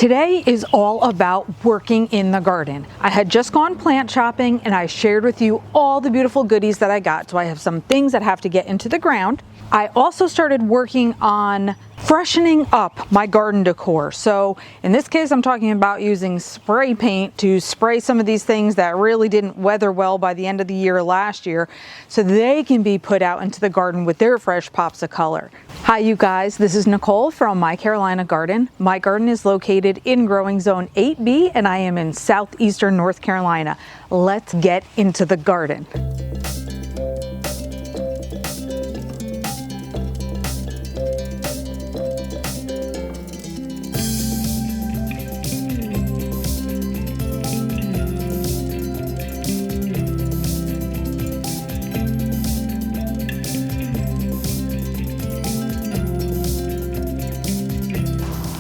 Today is all about working in the garden. I had just gone plant shopping and I shared with you all the beautiful goodies that I got. So I have some things that have to get into the ground. I also started working on freshening up my garden decor. So in this case, I'm talking about using spray paint to spray some of these things that really didn't weather well by the end of the year last year, so they can be put out into the garden with their fresh pops of color. Hi you guys, this is Nicole from My Carolina Garden. My garden is located in Growing Zone 8B and I am in southeastern North Carolina. Let's get into the garden.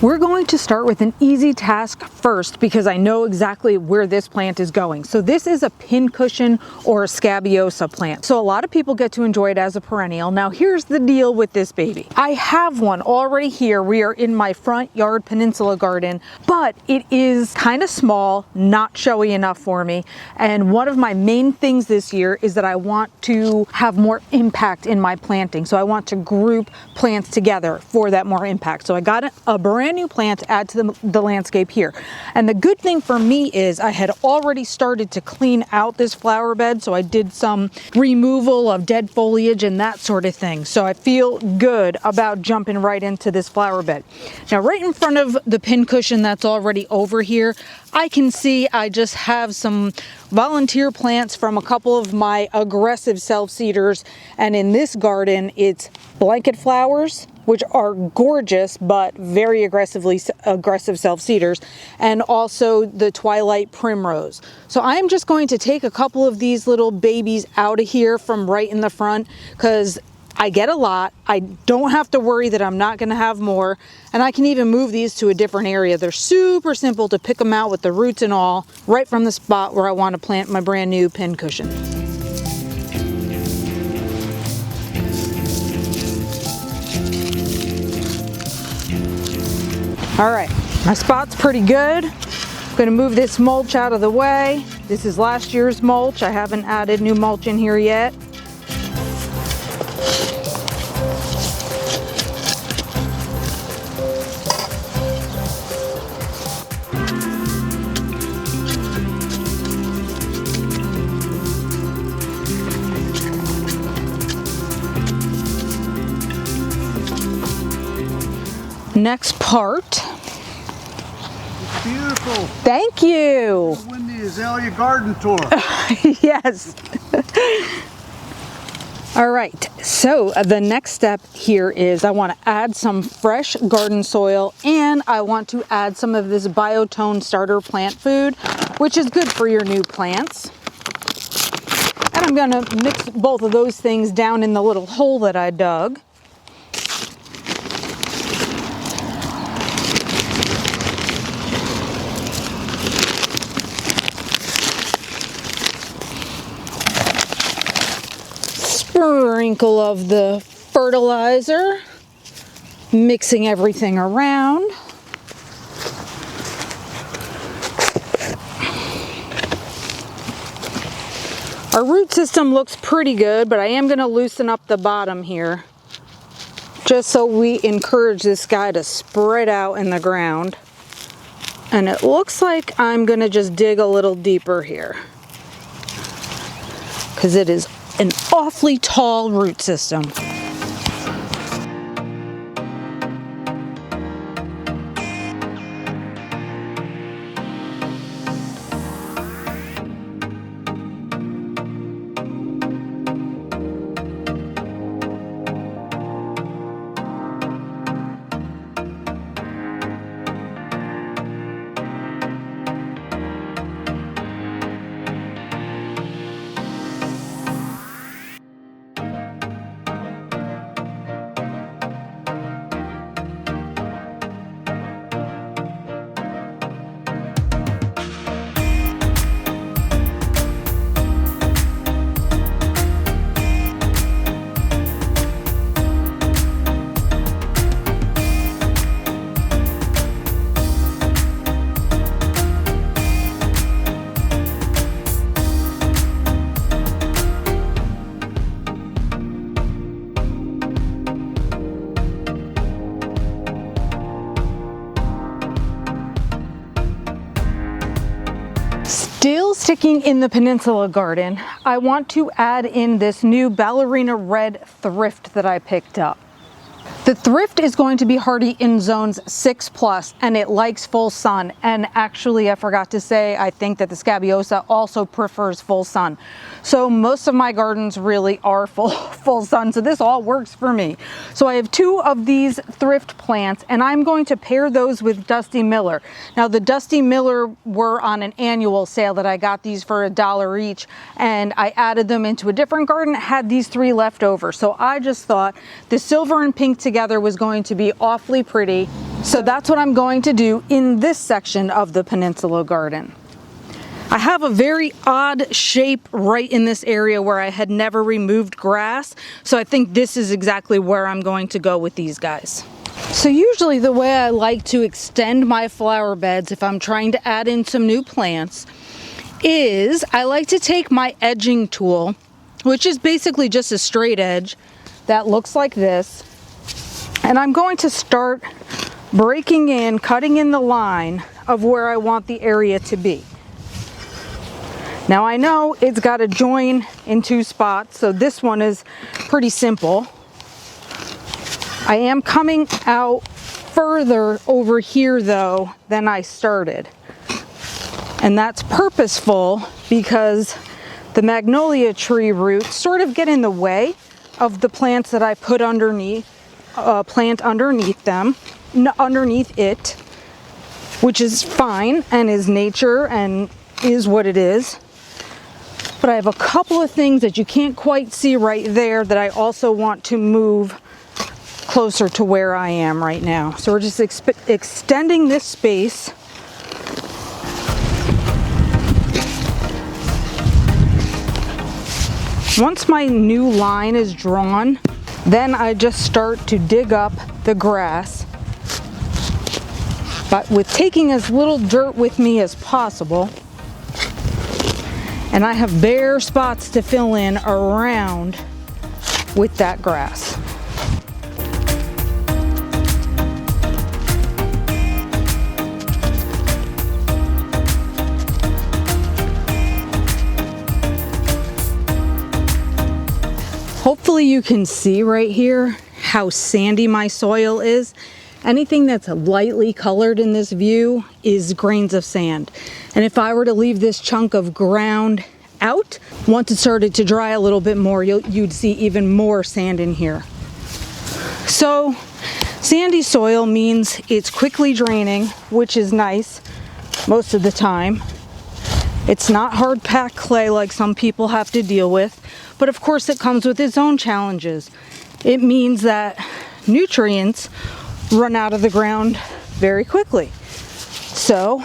We're going to start with an easy task first because I know exactly where this plant is going. So this is a pincushion or a scabiosa plant. So a lot of people get to enjoy it as a perennial. Now here's the deal with this baby. I have one already here. We are in my front yard peninsula garden, but it is kind of small, not showy enough for me. And one of my main things this year is that I want to have more impact in my planting. So I want to group plants together for that more impact. So I got a brand new plant to add to the landscape here. And the good thing for me is I had already started to clean out this flower bed. So I did some removal of dead foliage and that sort of thing. So I feel good about jumping right into this flower bed. Now, right in front of the pincushion that's already over here, I can see I just have some volunteer plants from a couple of my aggressive self-seeders. And in this garden, it's blanket flowers, which are gorgeous, but very aggressive self-seeders, and also the twilight primrose. So I'm just going to take a couple of these little babies out of here from right in the front because I get a lot. I don't have to worry that I'm not gonna have more, and I can even move these to a different area. They're super simple to pick them out with the roots and all, right from the spot where I want to plant my brand new pincushion. All right, my spot's pretty good. I'm gonna move this mulch out of the way. This is last year's mulch. I haven't added new mulch in here yet. Next part. It's beautiful. Thank you. Win the azalea garden tour. Yes. All right, so the next step here is I want to add some fresh garden soil and I want to add some of this biotone starter plant food, which is good for your new plants. And I'm going to mix both of those things down in the little hole that I dug. Sprinkle of the fertilizer, mixing everything around. Our root system looks pretty good, but I am going to loosen up the bottom here just so we encourage this guy to spread out in the ground. And it looks like I'm going to just dig a little deeper here because it is an awfully tall root system. Still sticking in the Peninsula garden, I want to add in this new ballerina red thrift that I picked up. The thrift is going to be hardy in zones 6+, and it likes full sun. And actually, I forgot to say, I think that the scabiosa also prefers full sun. So most of my gardens really are full sun, so this all works for me. So I have 2 of these thrift plants, and I'm going to pair those with Dusty Miller. Now the Dusty Miller were on an annual sale that I got these for $1 each, and I added them into a different garden, had these 3 left over. So I just thought the silver and pink together was going to be awfully pretty. So that's what I'm going to do in this section of the Peninsula garden. I have a very odd shape right in this area where I had never removed grass. So I think this is exactly where I'm going to go with these guys. So usually the way I like to extend my flower beds if I'm trying to add in some new plants is I like to take my edging tool, which is basically just a straight edge that looks like this. And I'm going to start breaking in, cutting in the line of where I want the area to be. Now I know it's got to join in 2 spots, so this one is pretty simple. I am coming out further over here though than I started. And that's purposeful because the magnolia tree roots sort of get in the way of the plants that I put underneath. Plant underneath it, which is fine and is nature and is what it is. But I have a couple of things that you can't quite see right there that I also want to move closer to where I am right now. So we're just extending this space. Once my new line is drawn, then I just start to dig up the grass, but with taking as little dirt with me as possible. And I have bare spots to fill in around with that grass. Hopefully you can see right here how sandy my soil is. Anything that's lightly colored in this view is grains of sand. And if I were to leave this chunk of ground out, once it started to dry a little bit more, you'd see even more sand in here. So sandy soil means it's quickly draining, which is nice most of the time. It's not hard packed clay like some people have to deal with. But of course it comes with its own challenges. It means that nutrients run out of the ground very quickly. So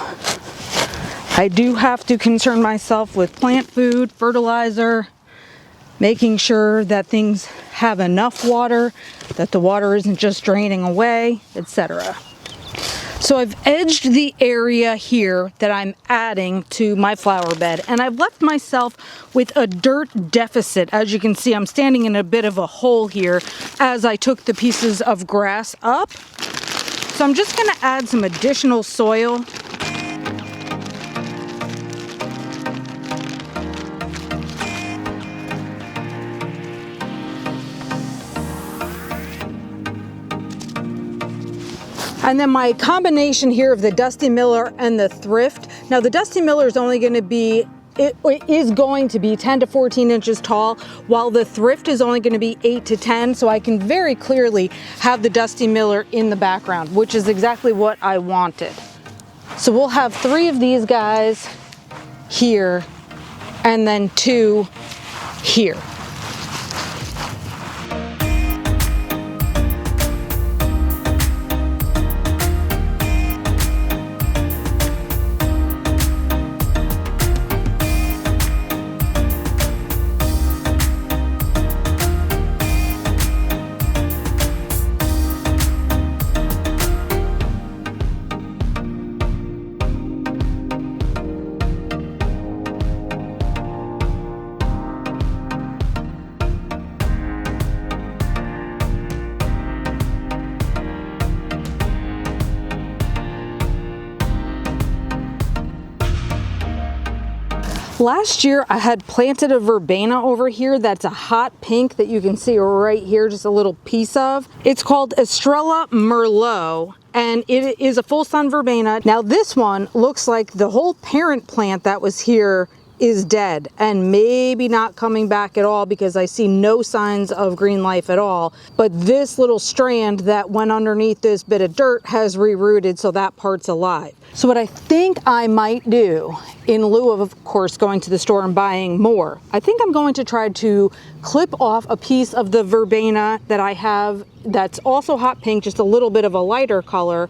I do have to concern myself with plant food, fertilizer, making sure that things have enough water, that the water isn't just draining away, etc. So I've edged the area here that I'm adding to my flower bed, and I've left myself with a dirt deficit. As you can see, I'm standing in a bit of a hole here as I took the pieces of grass up. So I'm just going to add some additional soil. And then my combination here of the Dusty Miller and the thrift. Now the Dusty Miller is only going to be, it is going to be 10 to 14 inches tall, while the thrift is only going to be 8 to 10. So I can very clearly have the Dusty Miller in the background, which is exactly what I wanted. So we'll have 3 of these guys here and then 2 here. Last year I had planted a verbena over here that's a hot pink that you can see right here, just a little piece of. It's called Estrella Merlot, and it is a full sun verbena. Now this one looks like the whole parent plant that was here is dead and maybe not coming back at all, because I see no signs of green life at all. But this little strand that went underneath this bit of dirt has rerooted, so that part's alive. So what I think I might do, in lieu of course going to the store and buying more, I think I'm going to try to clip off a piece of the verbena that I have that's also hot pink, just a little bit of a lighter color,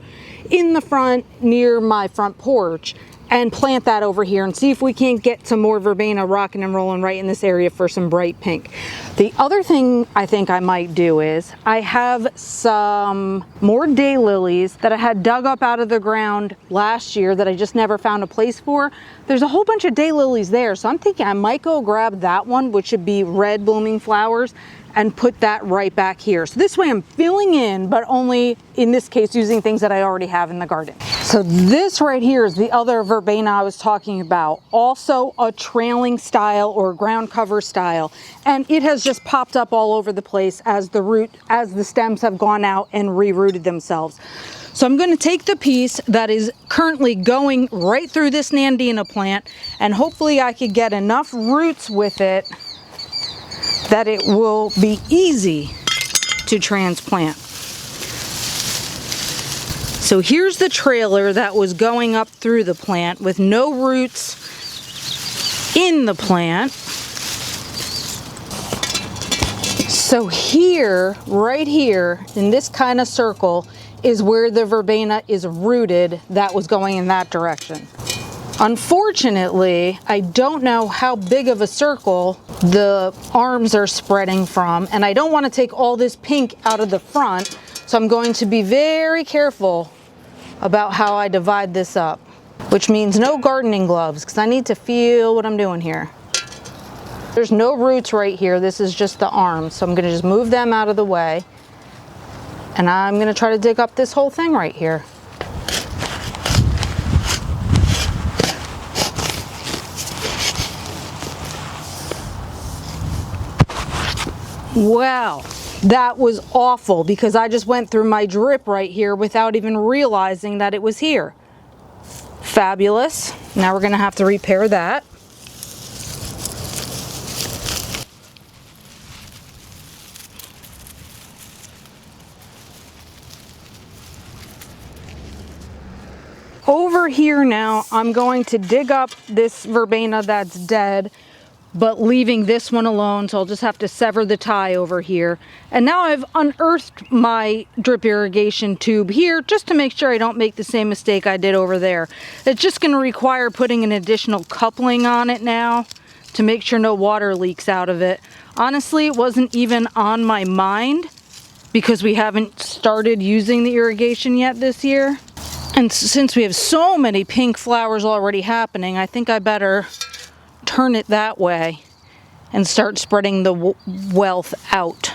in the front near my front porch, and plant that over here and see if we can't get some more verbena rocking and rolling right in this area for some bright pink. The other thing I think I might do is I have some more daylilies that I had dug up out of the ground last year that I just never found a place for. There's a whole bunch of daylilies there, so I'm thinking I might go grab that one, which should be red blooming flowers, and put that right back here. So this way I'm filling in, but only in this case using things that I already have in the garden. So this right here is the other verbena I was talking about, also a trailing style or ground cover style, and it has just popped up all over the place as the stems have gone out and rerooted themselves. So I'm going to take the piece that is currently going right through this Nandina plant, and hopefully I could get enough roots with it that it will be easy to transplant. So here's the trailer that was going up through the plant with no roots in the plant. So here, right here, in this kind of circle, is where the verbena is rooted that was going in that direction. Unfortunately, I don't know how big of a circle the arms are spreading from, and I don't want to take all this pink out of the front, so I'm going to be very careful about how I divide this up, which means no gardening gloves, because I need to feel what I'm doing here. There's no roots right here, this is just the arms, so I'm going to just move them out of the way, and I'm going to try to dig up this whole thing right here. Wow, that was awful, because I just went through my drip right here without even realizing that it was here. Fabulous. Now we're going to have to repair that. Over here now, I'm going to dig up this verbena that's dead, but leaving this one alone, so I'll just have to sever the tie over here. And now I've unearthed my drip irrigation tube here, just to make sure I don't make the same mistake I did over there. It's just going to require putting an additional coupling on it now to make sure no water leaks out of it. Honestly, it wasn't even on my mind because we haven't started using the irrigation yet this year. And since we have so many pink flowers already happening, I think I better turn it that way and start spreading the wealth out.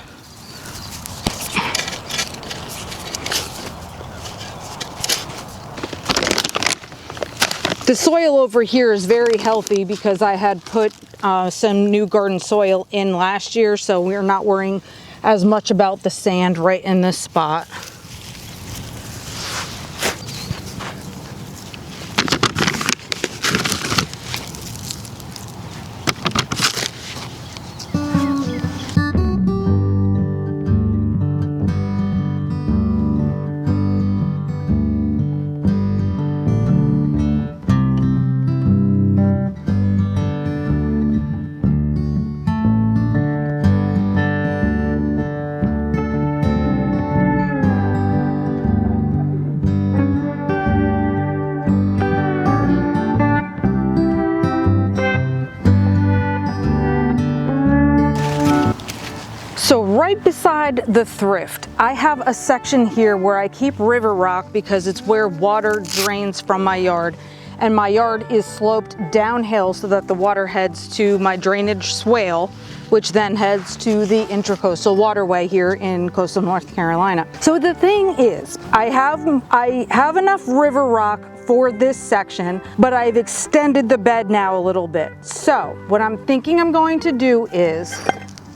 The soil over here is very healthy because I had put some new garden soil in last year, so we're not worrying as much about the sand right in this spot. So right beside the thrift, I have a section here where I keep river rock because it's where water drains from my yard. And my yard is sloped downhill so that the water heads to my drainage swale, which then heads to the Intracoastal Waterway here in coastal North Carolina. So the thing is, I have enough river rock for this section, but I've extended the bed now a little bit. So what I'm thinking I'm going to do is,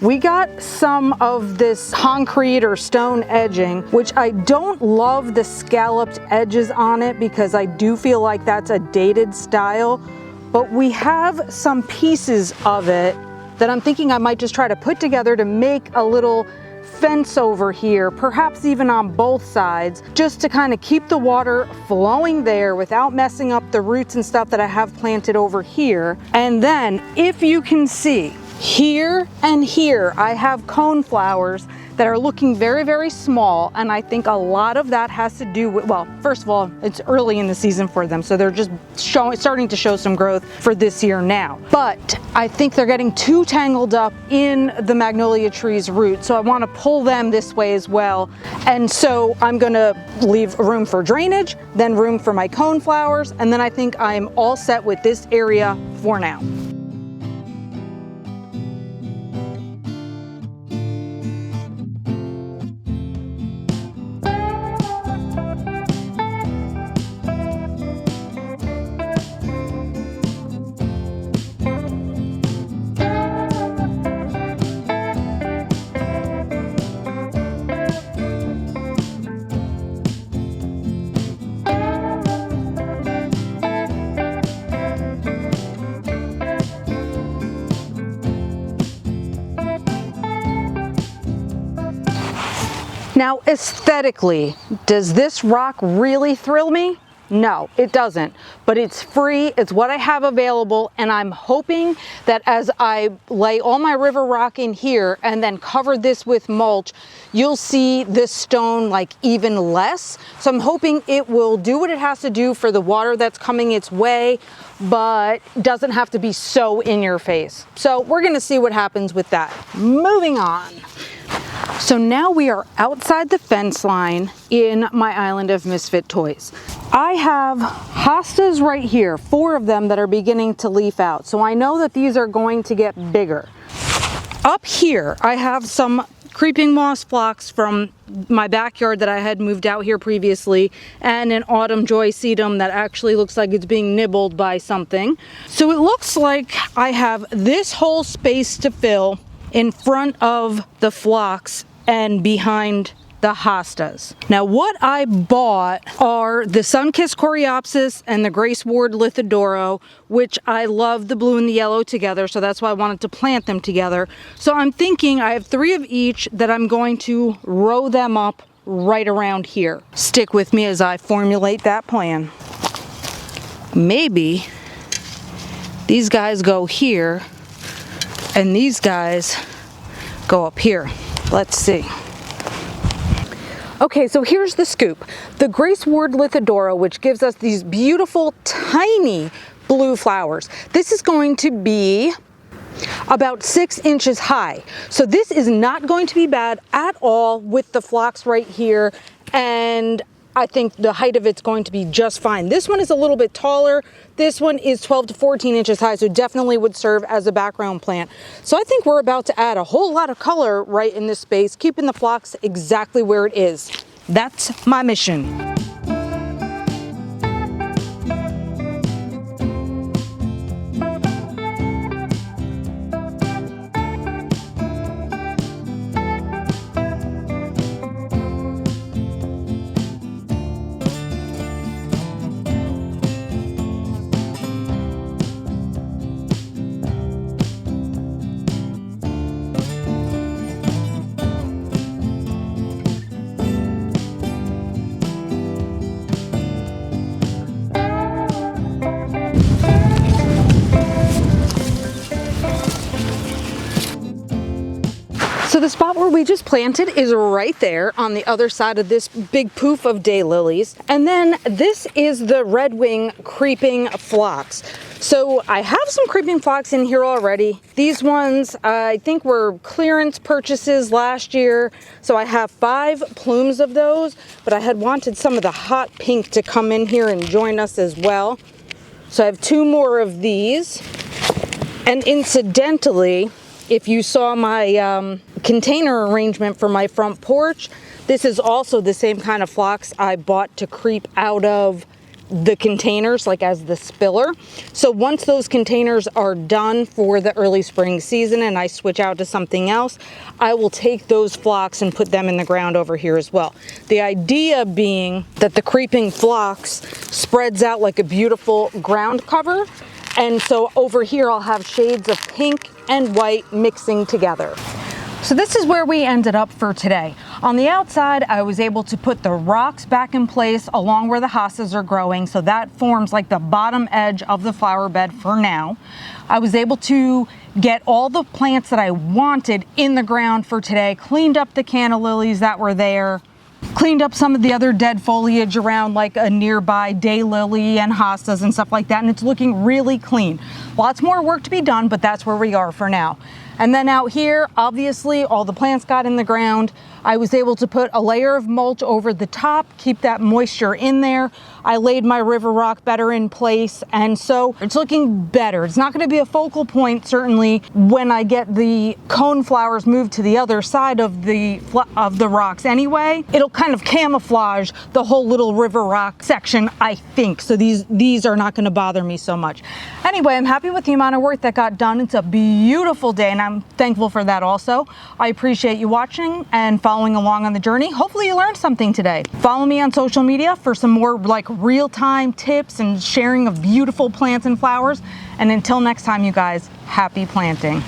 we got some of this concrete or stone edging, which I don't love the scalloped edges on it because I do feel like that's a dated style, but we have some pieces of it that I'm thinking I might just try to put together to make a little fence over here, perhaps even on both sides, just to kind of keep the water flowing there without messing up the roots and stuff that I have planted over here. And then, if you can see, here and here I have cone flowers that are looking very, very small, and I think a lot of that has to do with, well, first of all, it's early in the season for them, so they're just starting to show some growth for this year now. But I think they're getting too tangled up in the magnolia tree's roots, so I want to pull them this way as well. And so I'm gonna leave room for drainage, then room for my cone flowers, and then I think I'm all set with this area for now. Now, aesthetically, does this rock really thrill me? No, it doesn't, but it's free, it's what I have available, and I'm hoping that as I lay all my river rock in here and then cover this with mulch, you'll see this stone like even less. So I'm hoping it will do what it has to do for the water that's coming its way, but doesn't have to be so in your face. So we're gonna see what happens with that. Moving on. So now we are outside the fence line in my island of misfit toys. I have hostas right here, 4 of them that are beginning to leaf out. So I know that these are going to get bigger. Up here, I have some creeping moss phlox from my backyard that I had moved out here previously, and an autumn joy sedum that actually looks like it's being nibbled by something. So it looks like I have this whole space to fill in front of the phlox and behind the hostas. Now what I bought are the Sunkissed Coreopsis and the Grace Ward Lithidoro, which I love the blue and the yellow together, so that's why I wanted to plant them together. So I'm thinking I have 3 of each that I'm going to row them up right around here. Stick with me as I formulate that plan. Maybe these guys go here and these guys go up here. Let's see. Okay, so here's the scoop. The Grace Ward Lithidoro, which gives us these beautiful, tiny blue flowers. This is going to be about 6 inches high. So this is not going to be bad at all with the phlox right here, and I think the height of it's going to be just fine. This one is a little bit taller. This one is 12 to 14 inches high, so definitely would serve as a background plant. So I think we're about to add a whole lot of color right in this space, keeping the phlox exactly where it is. That's my mission. So the spot where we just planted is right there on the other side of this big poof of daylilies. And then this is the red wing creeping phlox. So I have some creeping phlox in here already. These ones I think were clearance purchases last year. So I have 5 plumes of those, but I had wanted some of the hot pink to come in here and join us as well. So I have 2 more of these. And incidentally, If you saw my container arrangement for my front porch, this is also the same kind of phlox I bought to creep out of the containers, like as the spiller. So once those containers are done for the early spring season and I switch out to something else, I will take those phlox and put them in the ground over here as well. The idea being that the creeping phlox spreads out like a beautiful ground cover. And so over here I'll have shades of pink and white mixing together. So this is where we ended up for today. On the outside, I was able to put the rocks back in place along where the hostas are growing, so that forms like the bottom edge of the flower bed for now. I was able to get all the plants that I wanted in the ground for today, cleaned up the canna lilies that were there, cleaned up some of the other dead foliage around like a nearby daylily and hostas and stuff like that, and it's looking really clean. Lots more work to be done, but that's where we are for now. And then out here, obviously, all the plants got in the ground. I was able to put a layer of mulch over the top, keep that moisture in there. I laid my river rock better in place, and so it's looking better. It's not going to be a focal point, certainly, when I get the cone flowers moved to the other side of the rocks anyway. It'll kind of camouflage the whole little river rock section, I think. So these are not going to bother me so much. Anyway, I'm happy with the amount of work that got done. It's a beautiful day, and I'm thankful for that also. I appreciate you watching and following along on the journey. Hopefully you learned something today. Follow me on social media for some more like real-time tips and sharing of beautiful plants and flowers. And until next time, you guys, happy planting.